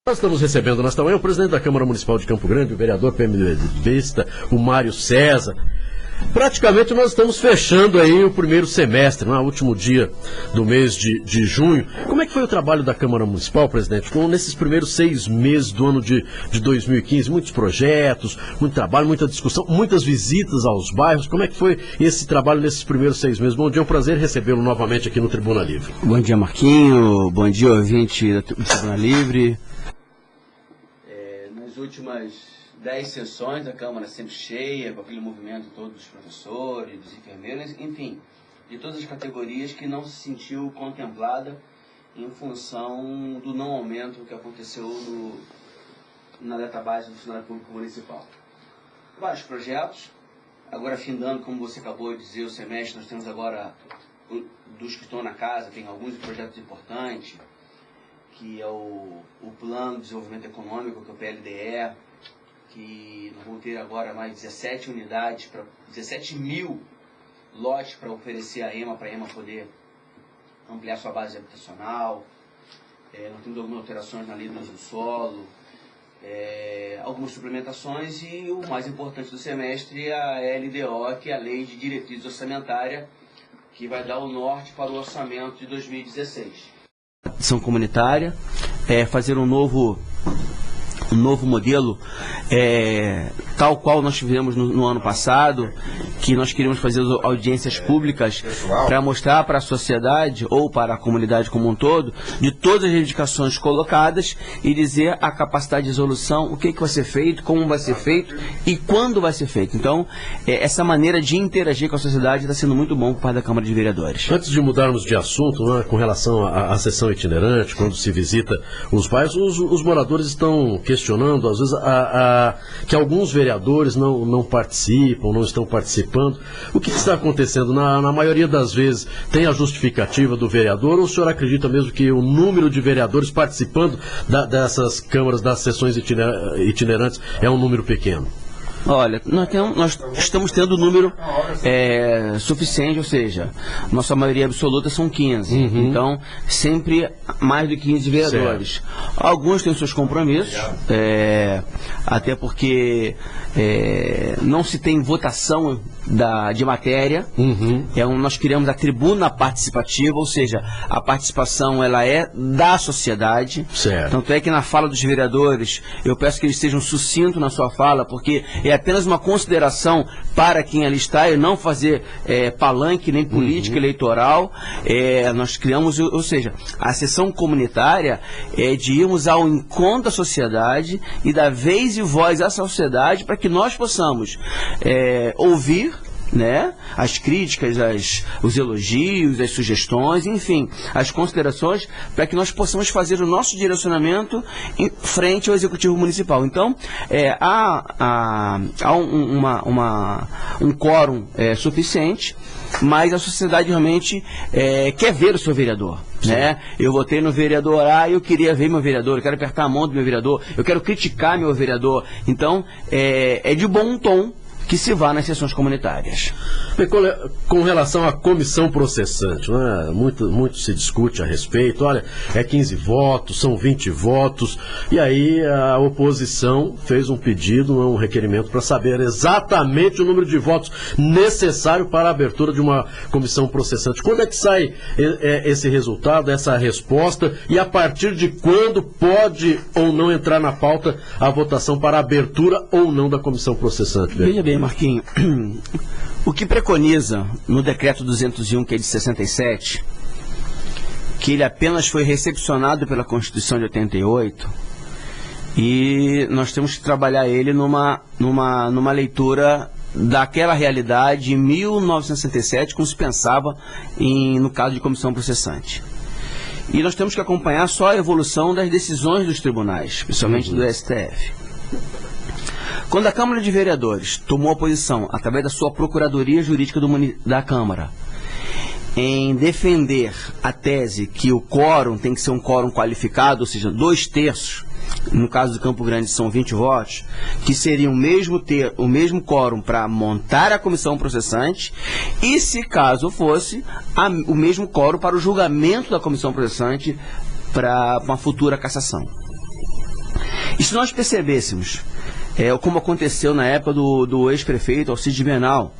Nós estamos recebendo nesta manhã o presidente da Câmara Municipal de Campo Grande, o vereador PMDBista, o Mário César. Praticamente nós estamos fechando aí o primeiro semestre, no último dia do mês de junho. Como é que foi o trabalho da Câmara Municipal, presidente? Nesses primeiros 6 meses do ano de 2015, muitos projetos, muito trabalho, muita discussão, muitas visitas aos bairros. Como é que foi esse trabalho nesses primeiros 6 meses? Bom dia, é um prazer recebê-lo novamente aqui no Tribuna Livre. Bom dia, Marquinho. Bom dia, ouvinte do Tribuna Livre. Nas últimas 10 sessões, a Câmara sempre cheia, com aquele movimento todo dos professores, dos enfermeiros, enfim, de todas as categorias que não se sentiu contemplada em função do não aumento que aconteceu na database do funcionário público municipal. Vários projetos, agora findando, como você acabou de dizer, o semestre, nós temos agora, dos que estão na casa, tem alguns projetos importantes, que é o Plano de Desenvolvimento Econômico, que é o PLDE, que nós vamos ter agora mais 17 unidades, 17 mil lotes para oferecer à EMA, para a EMA poder ampliar sua base habitacional. Nós temos algumas alterações na lei do uso do solo, algumas suplementações e o mais importante do semestre é a LDO, que é a Lei de Diretrizes Orçamentárias, que vai dar o norte para o orçamento de 2016. Ação comunitária, fazer um novo modelo, tal qual nós tivemos no ano passado, que nós queríamos fazer audiências públicas para mostrar para a sociedade ou para a comunidade como um todo, de todas as reivindicações colocadas e dizer a capacidade de resolução, o que vai ser feito, como vai ser feito e quando vai ser feito. Então, essa maneira de interagir com a sociedade está sendo muito bom por parte da Câmara de Vereadores. Antes de mudarmos de assunto, né, com relação à sessão itinerante, quando se visita os bairros, os moradores estão questionando, às vezes, que alguns vereadores não participam, não estão participando. O que está acontecendo? Na maioria das vezes, tem a justificativa do vereador, ou o senhor acredita mesmo que o número de vereadores participando dessas câmaras, das sessões itinerantes, é um número pequeno? Olha, nós estamos tendo um número suficiente, ou seja, nossa maioria absoluta são 15. Então, sempre mais de 15 vereadores. Certo. Alguns têm seus compromissos, até porque não se tem votação de matéria. Nós criamos a tribuna participativa, ou seja, a participação ela é da sociedade. Certo. Tanto é que na fala dos vereadores, eu peço que eles sejam sucintos na sua fala, porque é apenas uma consideração para quem ali está e não fazer palanque nem política eleitoral. Nós criamos, ou seja, a sessão comunitária é de irmos ao encontro da sociedade e dar vez e voz à sociedade para que nós possamos ouvir, né, as críticas, os elogios, as sugestões, enfim, as considerações, para que nós possamos fazer o nosso direcionamento em frente ao Executivo Municipal. Então, há um quórum suficiente, mas a sociedade realmente quer ver o seu vereador. Né? Eu votei no vereador A, eu queria ver meu vereador, eu quero apertar a mão do meu vereador, eu quero criticar meu vereador. Então, é de bom tom que se vá nas sessões comunitárias. Com relação à comissão processante, né? Muito se discute a respeito. Olha, 15 votos, são 20 votos, e aí a oposição fez um pedido, um requerimento para saber exatamente o número de votos necessário para a abertura de uma comissão processante. Quando é que sai esse resultado, essa resposta, e a partir de quando pode ou não entrar na pauta a votação para a abertura ou não da comissão processante? Veja bem, Marquinho, o que preconiza no decreto 201, que é de 67, que ele apenas foi recepcionado pela Constituição de 88, e nós temos que trabalhar ele numa leitura daquela realidade em 1967, como se pensava no caso de comissão processante. E nós temos que acompanhar só a evolução das decisões dos tribunais, principalmente do STF. Quando a Câmara de Vereadores tomou a posição, através da sua Procuradoria Jurídica da Câmara, em defender a tese que o quórum tem que ser um quórum qualificado, ou seja, 2/3, no caso do Campo Grande são 20 votos, que seriam o mesmo quórum para montar a comissão processante e, se caso fosse, o mesmo quórum para o julgamento da comissão processante para uma futura cassação. E se nós percebêssemos, como aconteceu na época do ex-prefeito Alcides Bernal,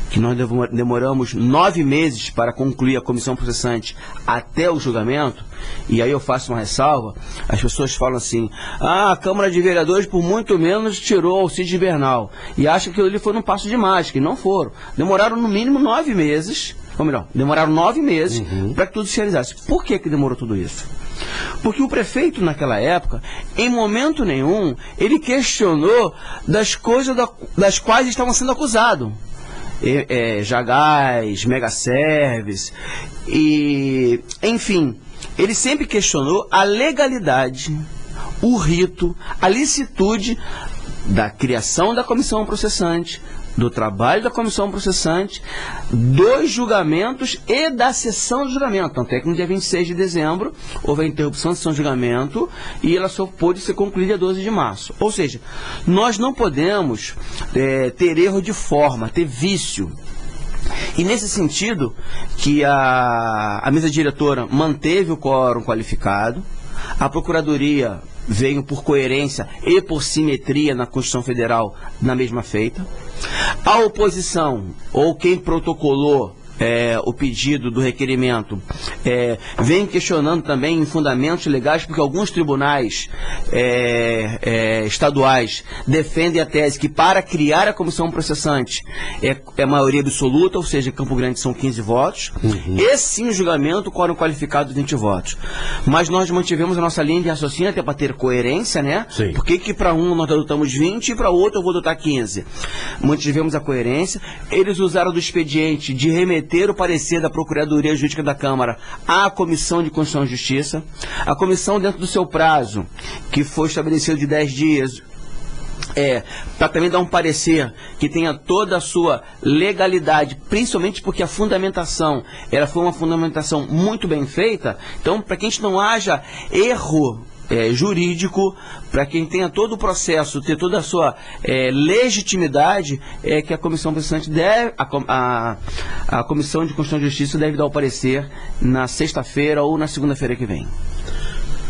que nós demoramos 9 meses para concluir a comissão processante até o julgamento, e aí eu faço uma ressalva, as pessoas falam assim, a Câmara de Vereadores por muito menos tirou Alcides Bernal, e acham que ele foi num passo de mágica, e não foram. Demoraram no mínimo 9 meses, ou melhor, demoraram 9 meses para que tudo se realizasse. Por que demorou tudo isso? Porque o prefeito naquela época, em momento nenhum, ele questionou das coisas das quais estavam sendo acusados. Jagás, Megaservice, e enfim, ele sempre questionou a legalidade, o rito, a licitude da criação da comissão processante, do trabalho da comissão processante, dos julgamentos e da sessão de julgamento. Tanto é que no dia 26 de dezembro houve a interrupção da sessão de julgamento e ela só pôde ser concluída dia 12 de março. Ou seja, nós não podemos ter erro de forma, ter vício. E nesse sentido que a mesa diretora manteve o quórum qualificado, a Procuradoria veio por coerência e por simetria na Constituição Federal na mesma feita. A oposição, ou quem protocolou o pedido do requerimento, vem questionando também em fundamentos legais, porque alguns tribunais estaduais defendem a tese que para criar a comissão processante é maioria absoluta, ou seja, em Campo Grande são 15 votos, e sim o julgamento, quórum qualificado de 20 votos. Mas nós mantivemos a nossa linha de raciocínio até para ter coerência, né? Sim. Por que para um nós adotamos 20 e para outro eu vou adotar 15? Mantivemos a coerência. Eles usaram do expediente de remeter o parecer da Procuradoria Jurídica da Câmara à Comissão de Constituição e Justiça. A comissão, dentro do seu prazo, que foi estabelecido de 10 dias, para também dar um parecer que tenha toda a sua legalidade, principalmente porque a fundamentação, ela foi uma fundamentação muito bem feita. Então, para que a gente não haja erro jurídico, para quem tenha todo o processo, ter toda a sua legitimidade, que a comissão processante deve, a Comissão de Constituição e Justiça deve dar o parecer na sexta-feira ou na segunda-feira que vem.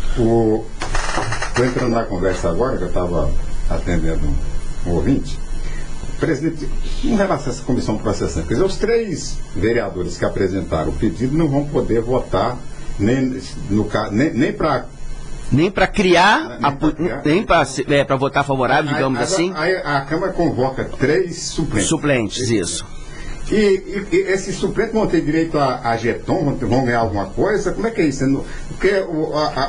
Estou entrando na conversa agora, que eu estava atendendo um ouvinte. Presidente, em relação a essa comissão processante, quer dizer, os 3 vereadores que apresentaram o pedido não vão poder votar nem para criar, nem para votar favorável, digamos assim. Aí a Câmara convoca 3 suplentes. Suplentes, isso. E esses suplentes vão ter direito a jeton, vão ganhar alguma coisa? Como é que é isso? Porque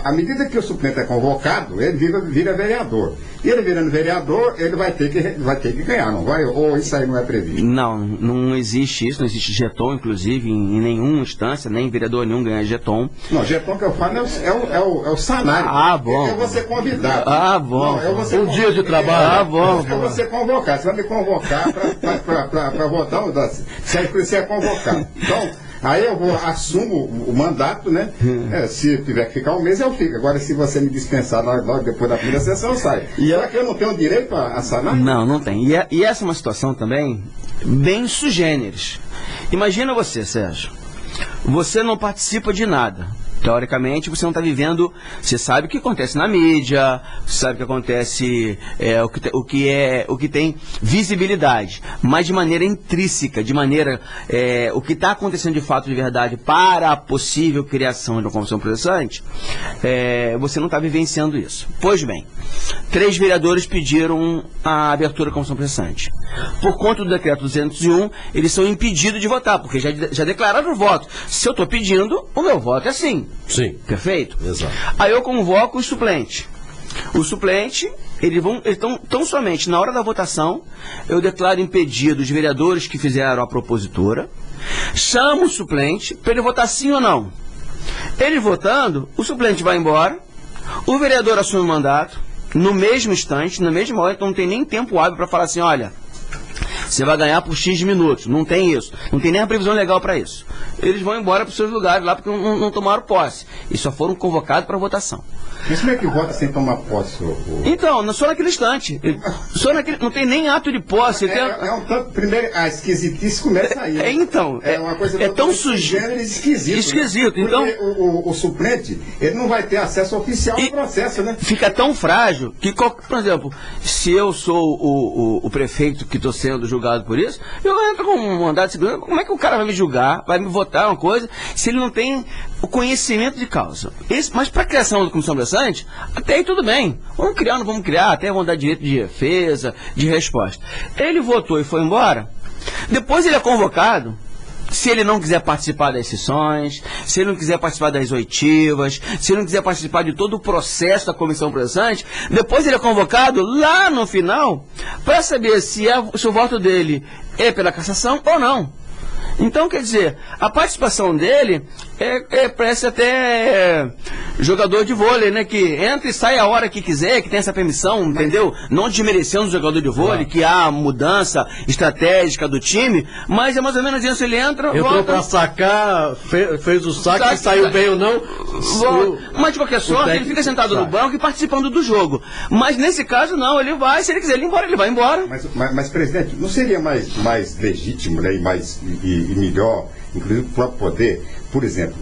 à medida que o suplente é convocado, ele vira vereador. E ele virando vereador, ele vai ter que ganhar, não vai? Ou isso aí não é previsto? Não existe isso, não existe jeton, inclusive, em nenhuma instância, nem vereador nenhum ganha jeton. Não, jeton que eu falo é o salário. Ah, bom. É você convidado. Ah, bom. Não, dia de trabalho. Ah, bom. É você convocar. Você vai me convocar para votar um das. Você é convocado. Então, aí eu assumo o mandato, né? Se tiver que ficar um mês, eu fico. Agora, se você me dispensar logo depois da primeira sessão, eu saio. Será que eu não tenho direito a salário? Não tem. E essa é uma situação também bem sui generis. Imagina você, Sérgio. Você não participa de nada. Teoricamente, você não está vivendo, você sabe o que acontece na mídia, você sabe o que acontece, o que tem visibilidade, mas de maneira intrínseca, de maneira, o que está acontecendo de fato, de verdade, para a possível criação de uma comissão processante, você não está vivenciando isso. Pois bem, 3 vereadores pediram a abertura da comissão processante. Por conta do decreto 201, eles são impedidos de votar, porque já declararam o voto. Se eu estou pedindo, o meu voto é sim. Sim. Perfeito? Exato. Aí eu convoco o suplente. O suplente, eles estão tão somente na hora da votação, eu declaro impedido os vereadores que fizeram a propositura, chamo o suplente para ele votar sim ou não. Ele votando, o suplente vai embora, o vereador assume o mandato, no mesmo instante, na mesma hora, então não tem nem tempo hábil para falar assim, olha, você vai ganhar por X minutos. Não tem isso. Não tem nem a previsão legal para isso. Eles vão embora para os seus lugares lá porque não tomaram posse. E só foram convocados para votação. Mas como é que vota sem tomar posse? Então, só naquele instante. Não tem nem ato de posse. Primeiro, a esquisitice começa aí. É uma coisa tão sujeito. Esquisito. Né? Então, o suplente, ele não vai ter acesso oficial ao processo, né? Fica tão frágil que, por exemplo, se eu sou o prefeito que estou sendo julgado por isso, eu entro com um mandado de segurança. Como é que o cara vai me julgar, vai me votar uma coisa, se ele não tem o conhecimento de causa? Mas para a criação da comissão pressante, até aí tudo bem. Vamos criar ou não vamos criar, até vão dar direito de defesa, de resposta. Ele votou e foi embora. Depois ele é convocado. Se ele não quiser participar das sessões, se ele não quiser participar das oitivas, se ele não quiser participar de todo o processo da comissão pressante, depois ele é convocado lá no final para saber se o voto dele é pela cassação ou não. Então, quer dizer, a participação dele parece até jogador de vôlei, né? Que entra e sai a hora que quiser, que tem essa permissão, entendeu? Não desmerecendo o jogador de vôlei, que há mudança estratégica do time, mas é mais ou menos isso, ele entra, entrou pra sacar, fez o saque, se saiu bem ou não. Mas de qualquer sorte, ele fica sentado no banco e participando do jogo. Mas nesse caso, não, ele vai, se ele quiser ir embora, ele vai embora. Mas presidente, não seria mais legítimo, né, e melhor, inclusive o próprio poder, por exemplo,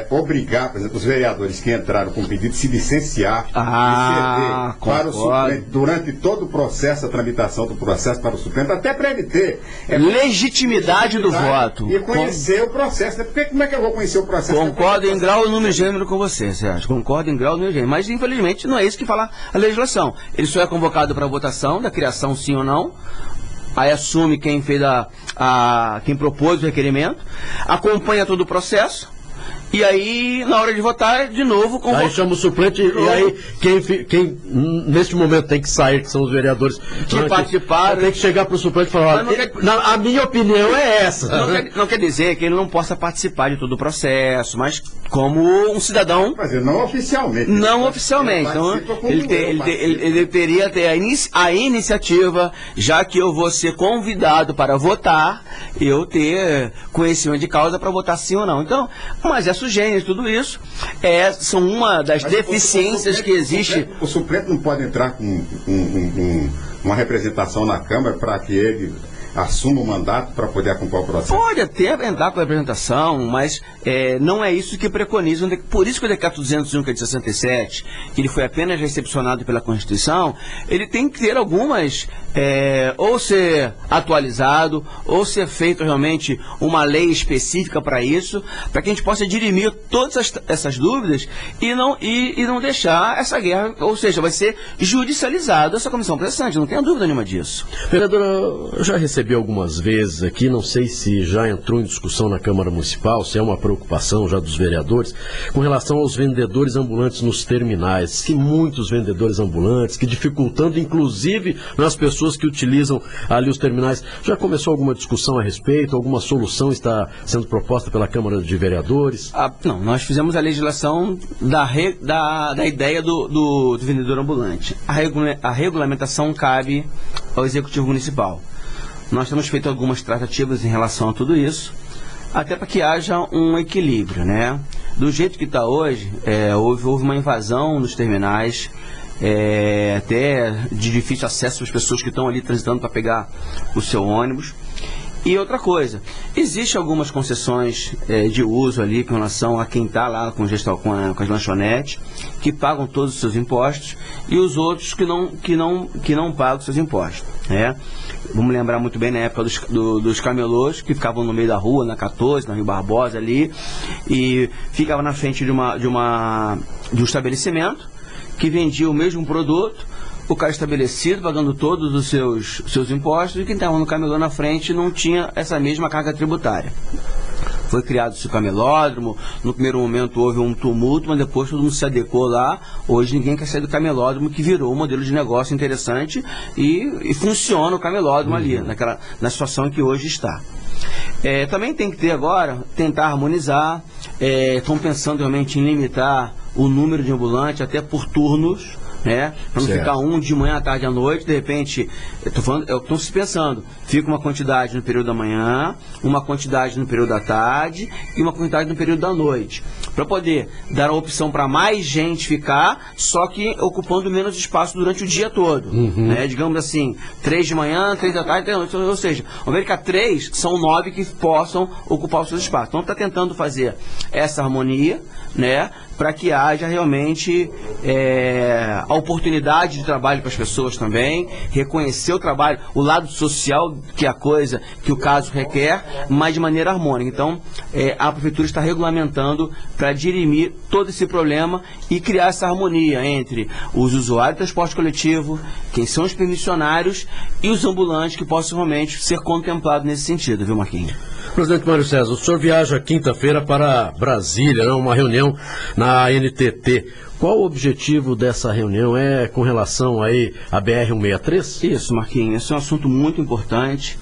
obrigar, por exemplo, os vereadores que entraram com pedido de se licenciar e ceder para o suplente durante todo o processo, a tramitação do processo para o suplente, até para ele ter legitimidade do voto. E conhecer o processo. Né? Porque como é que eu vou conhecer o processo? Concordo em grau, número e gênero com você, Sérgio. Concordo em grau, número e gênero. Mas, infelizmente, não é isso que fala a legislação. Ele só é convocado para a votação da criação, sim ou não. Aí assume quem fez quem propôs o requerimento, acompanha todo o processo, e aí, na hora de votar, de novo... Aí chama o suplente, e aí quem neste momento tem que sair, que são os vereadores que participaram... Tem que chegar para o suplente e falar, a minha opinião é essa. Não quer dizer que ele não possa participar de todo o processo, mas como um cidadão... Mas não oficialmente. Não oficialmente. Então, ele teria a iniciativa, já que eu vou ser convidado para votar, eu ter conhecimento de causa para votar sim ou não. Então, mas sugênio, tudo isso são uma das deficiências que existe. O suplente não pode entrar com uma representação na Câmara para que ele assuma o mandato para poder acompanhar o processo? Pode até entrar com a representação, mas não é isso que preconiza. Por isso que o decreto 201, que é de 67, que ele foi apenas recepcionado pela Constituição, ele tem que ter algumas, ou ser atualizado, ou ser feito realmente uma lei específica para isso, para que a gente possa dirimir todas essas dúvidas e não deixar essa guerra, ou seja, vai ser judicializada essa comissão pressante, não tenha dúvida nenhuma disso. Vereadora, eu já recebi algumas vezes aqui, não sei se já entrou em discussão na Câmara Municipal, se é uma preocupação já dos vereadores, com relação aos vendedores ambulantes nos terminais, que muitos vendedores ambulantes, que dificultando inclusive nas pessoas que utilizam ali os terminais. Já começou alguma discussão a respeito? Alguma solução está sendo proposta pela Câmara de Vereadores? Não, nós fizemos a legislação da ideia do vendedor ambulante. A regulamentação cabe ao Executivo Municipal. Nós temos feito algumas tratativas em relação a tudo isso, até para que haja um equilíbrio, né? Do jeito que está hoje, houve uma invasão nos terminais, até de difícil acesso para as pessoas que estão ali transitando para pegar o seu ônibus. E outra coisa, existem algumas concessões de uso ali com relação a quem está lá com as lanchonetes, que pagam todos os seus impostos, e os outros que não pagam os seus impostos, né? Vamos lembrar muito bem na época dos camelôs, que ficavam no meio da rua, na 14, na Rio Barbosa ali, e ficavam na frente de um estabelecimento que vendia o mesmo produto, o cara estabelecido, pagando todos os seus impostos, e quem estava no camelô na frente não tinha essa mesma carga tributária. Foi criado esse camelódromo, no primeiro momento houve um tumulto, mas depois todo mundo se adequou lá. Hoje ninguém quer sair do camelódromo, que virou um modelo de negócio interessante e funciona o camelódromo ali, na situação em que hoje está. Também tem que ter agora, tentar harmonizar, estão pensando realmente em limitar o número de ambulantes até por turnos, né? Para não ficar um de manhã, à tarde, à noite, de repente, eu estou se pensando, fica uma quantidade no período da manhã, uma quantidade no período da tarde e uma quantidade no período da noite, para poder dar a opção para mais gente ficar, só que ocupando menos espaço durante o dia todo, né? Digamos assim, 3 de manhã, 3 da tarde, 3 da noite, ou seja, ao ver que 3 são 9 que possam ocupar os seus espaços. Então está tentando fazer essa harmonia, né, para que haja realmente a oportunidade de trabalho para as pessoas também, reconhecer o trabalho, o lado social, que é a coisa que o caso requer, mas de maneira harmônica. Então, a Prefeitura está regulamentando para dirimir todo esse problema e criar essa harmonia entre os usuários do transporte coletivo, quem são os permissionários e os ambulantes que possam realmente ser contemplados nesse sentido, viu, Marquinhos? Presidente Mário César, o senhor viaja quinta-feira para Brasília, né, uma reunião na NTT. Qual o objetivo dessa reunião? É com relação aí à BR-163? Isso, Marquinhos, esse é um assunto muito importante,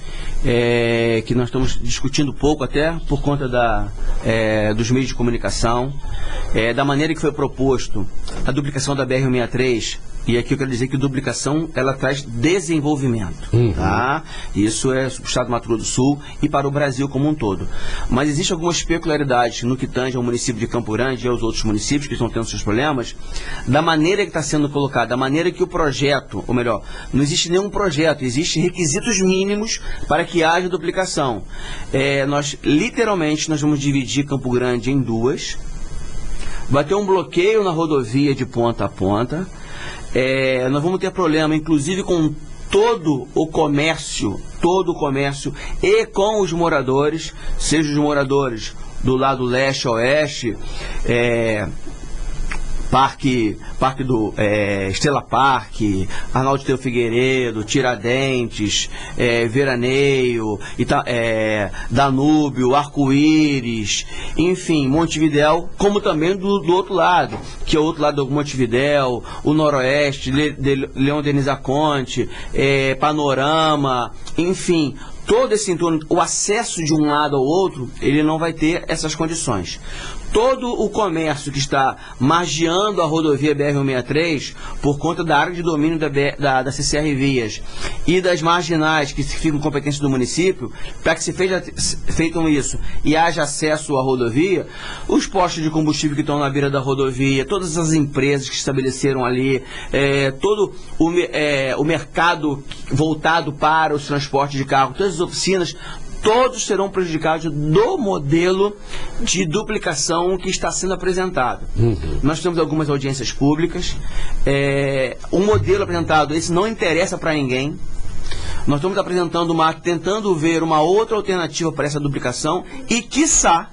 que nós estamos discutindo pouco até por conta dos meios de comunicação, da maneira que foi proposto a duplicação da BR-163. E aqui eu quero dizer que duplicação, ela traz desenvolvimento, tá? Isso é para o estado do Mato Grosso do Sul e para o Brasil como um todo. Mas existem algumas peculiaridades no que tange ao município de Campo Grande e aos outros municípios que estão tendo seus problemas, da maneira que está sendo colocada, da maneira que o projeto, ou melhor, não existe nenhum projeto, existem requisitos mínimos para que haja duplicação. Literalmente, nós vamos dividir Campo Grande em duas, vai ter um bloqueio na rodovia de ponta a ponta. Nós vamos ter problema, inclusive, com todo o comércio e com os moradores, seja os moradores do lado leste a oeste, Estrela Parque, Arnaldo Teu Figueiredo, Tiradentes, Veraneio, Danúbio, Arco-Íris, enfim, Montevidéu, como também do outro lado, que é o outro lado do Montevidéu, o Noroeste, Leão Denis da Conte, Panorama, enfim, todo esse entorno, o acesso de um lado ao outro, ele não vai ter essas condições. Todo o comércio que está margeando a rodovia BR-163, por conta da área de domínio da CCR Vias e das marginais que ficam competência do município, para que se feito isso e haja acesso à rodovia, os postos de combustível que estão na beira da rodovia, todas as empresas que se estabeleceram ali, todo o mercado voltado para os transportes de carro, todas as oficinas, todos serão prejudicados do modelo de duplicação que está sendo apresentado. Nós temos algumas audiências públicas, o modelo apresentado, esse não interessa para ninguém. Nós estamos apresentando tentando ver uma outra alternativa para essa duplicação e, quiçá,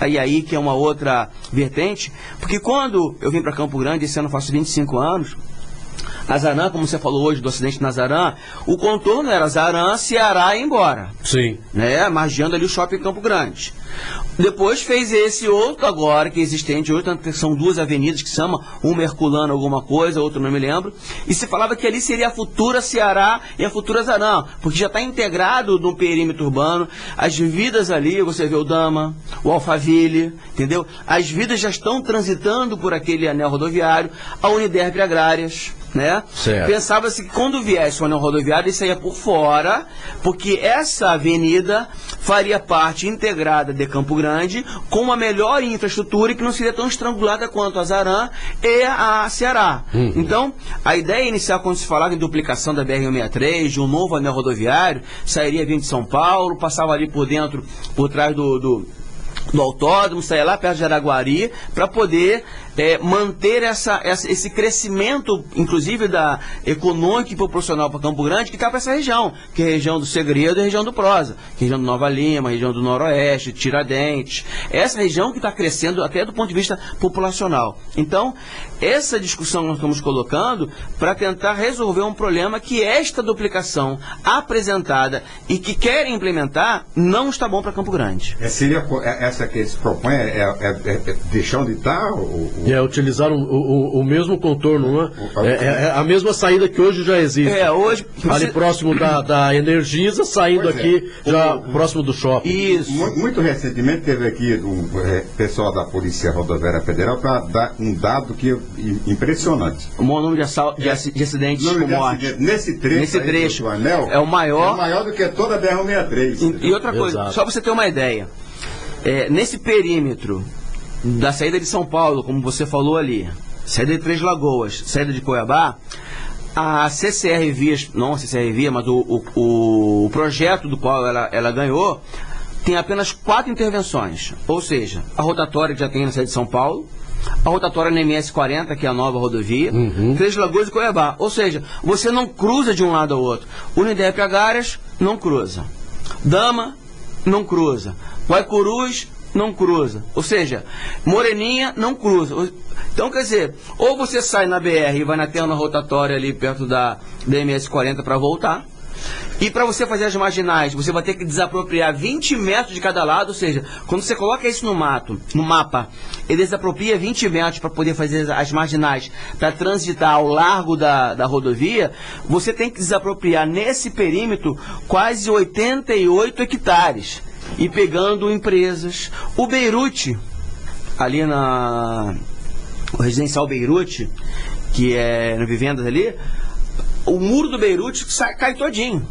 aí que é uma outra vertente, porque quando eu vim para Campo Grande, esse ano eu faço 25 anos, Azarã, como você falou hoje do acidente na Azarã, o contorno era Azarã, Ceará e ir embora. Sim. Né? Margeando ali o shopping Campo Grande. Depois fez esse outro agora, que é existente hoje, são duas avenidas que se chamam, uma Herculano alguma coisa, outra não me lembro, e se falava que ali seria a futura Ceará e a futura Azarã, porque já está integrado no perímetro urbano, as vidas ali, você vê o Dama, o Alphaville, entendeu? As vidas já estão transitando por aquele anel rodoviário, a Uniderp Agrárias, né? Pensava-se que quando viesse o anel rodoviário, ele saía por fora, porque essa avenida faria parte integrada de Campo Grande, com uma melhor infraestrutura e que não seria tão estrangulada quanto a Azarã e a Ceará. Então, a ideia inicial, quando se falava em duplicação da BR-163, de um novo anel rodoviário, sairia vindo de São Paulo, passava ali por dentro, por trás do autódromo, saia lá perto de Araguari, para poder manter esse crescimento, inclusive econômico e proporcional para Campo Grande, que está para essa região, que é a região do Segredo e a região do Prosa, que é a região do Nova Lima, a região do Noroeste, Tiradentes, essa região que está crescendo até do ponto de vista populacional. Então, essa discussão que nós estamos colocando para tentar resolver um problema que esta duplicação apresentada e que querem implementar não está bom para Campo Grande. Essa que se propõe deixar onde está o Utilizaram o mesmo contorno, né? É a mesma saída que hoje já existe. Hoje... Ali próximo da Energisa, saindo aqui, já próximo do shopping. Isso. Muito recentemente teve aqui o pessoal da Polícia Rodoviária Federal para dar um dado que impressionante. O maior número de acidentes com morte. Nesse trecho do anel, é o maior. É maior do que toda a BR-163. E outra coisa, Exato. só para você ter uma ideia, nesse perímetro da saída de São Paulo, como você falou ali, saída de Três Lagoas, saída de Cuiabá, a CCR Vias, não a CCR Via, mas o projeto do qual ela ganhou, tem apenas 4 intervenções. Ou seja, a rotatória que já tem na saída de São Paulo, a rotatória na MS-40, que é a nova rodovia, Três Lagoas e Cuiabá. Ou seja, você não cruza de um lado ao outro. Unidep Agaras não cruza. Dama não cruza. Guaicurus não cruza. Ou seja, Moreninha não cruza. Então, quer dizer, ou você sai na BR e vai na terra rotatória ali perto da MS-40 para voltar, e para você fazer as marginais, você vai ter que desapropriar 20 metros de cada lado, ou seja, quando você coloca isso no mapa, ele desapropria 20 metros para poder fazer as marginais, para transitar ao largo da rodovia, você tem que desapropriar nesse perímetro quase 88 hectares, e pegando empresas. O Beirute, ali o residencial Beirute, que é na vivendas ali, o muro do Beirute sai todinho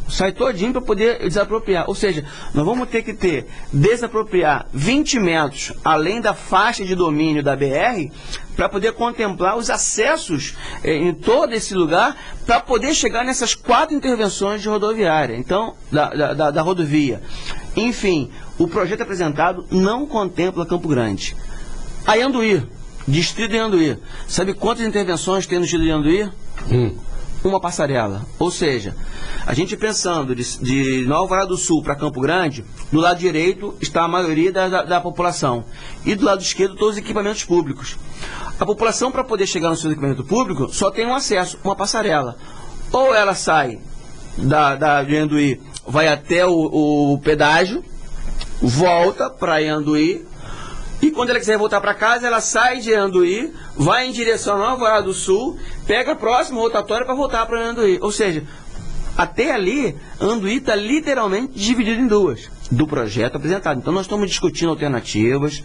para poder desapropriar. Ou seja, nós vamos ter que desapropriar 20 metros além da faixa de domínio da BR para poder contemplar os acessos em todo esse lugar para poder chegar nessas 4 intervenções de rodoviária. Então, da rodovia. Enfim, o projeto apresentado não contempla Campo Grande. A Ianduí, distrito de Ianduí. Sabe quantas intervenções tem no distrito de Ianduí? Uma passarela. Ou seja, a gente pensando de Nova Alvorada do Sul para Campo Grande, do lado direito está a maioria da população e do lado esquerdo todos os equipamentos públicos. A população, para poder chegar no seu equipamento público, só tem um acesso, uma passarela. Ou ela sai de Ianduí, vai até o pedágio, volta para Ianduí, e quando ela quiser voltar para casa, ela sai de Ianduí, vai em direção a Nova Alvorada do Sul, pega a próxima rotatória para voltar para Ianduí. Ou seja, até ali, Ianduí está literalmente dividido em duas, do projeto apresentado. Então nós estamos discutindo alternativas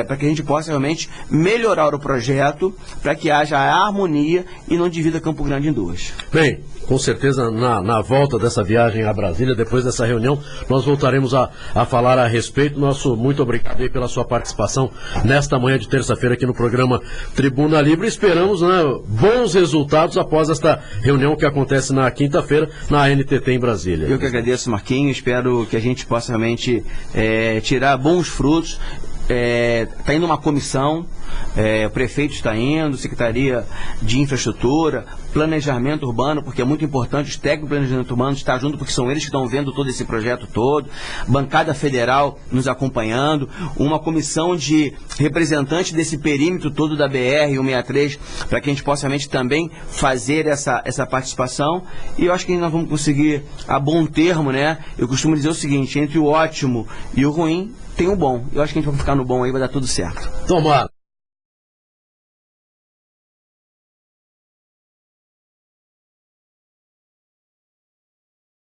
para que a gente possa realmente melhorar o projeto, para que haja a harmonia e não divida Campo Grande em duas. Bem, com certeza na volta dessa viagem a Brasília, depois dessa reunião, nós voltaremos a falar a respeito. Muito obrigado aí pela sua participação nesta manhã de terça-feira aqui no programa Tribuna Livre. Esperamos, né, bons resultados após esta reunião que acontece na quinta-feira na ANTT em Brasília. Eu que agradeço, Marquinhos, espero que a gente possa realmente tirar bons frutos. Está indo uma comissão, o prefeito está indo, Secretaria de Infraestrutura, Planejamento Urbano, porque é muito importante os técnicos do Planejamento Urbano estar junto, porque são eles que estão vendo todo esse projeto todo, bancada federal nos acompanhando, uma comissão de representantes desse perímetro todo da BR-163, para que a gente possa realmente também fazer essa participação, e eu acho que nós vamos conseguir a bom termo, né? Eu costumo dizer o seguinte, entre o ótimo e o ruim, tem o bom. Eu acho que a gente vai ficar no bom aí, vai dar tudo certo. Tomara.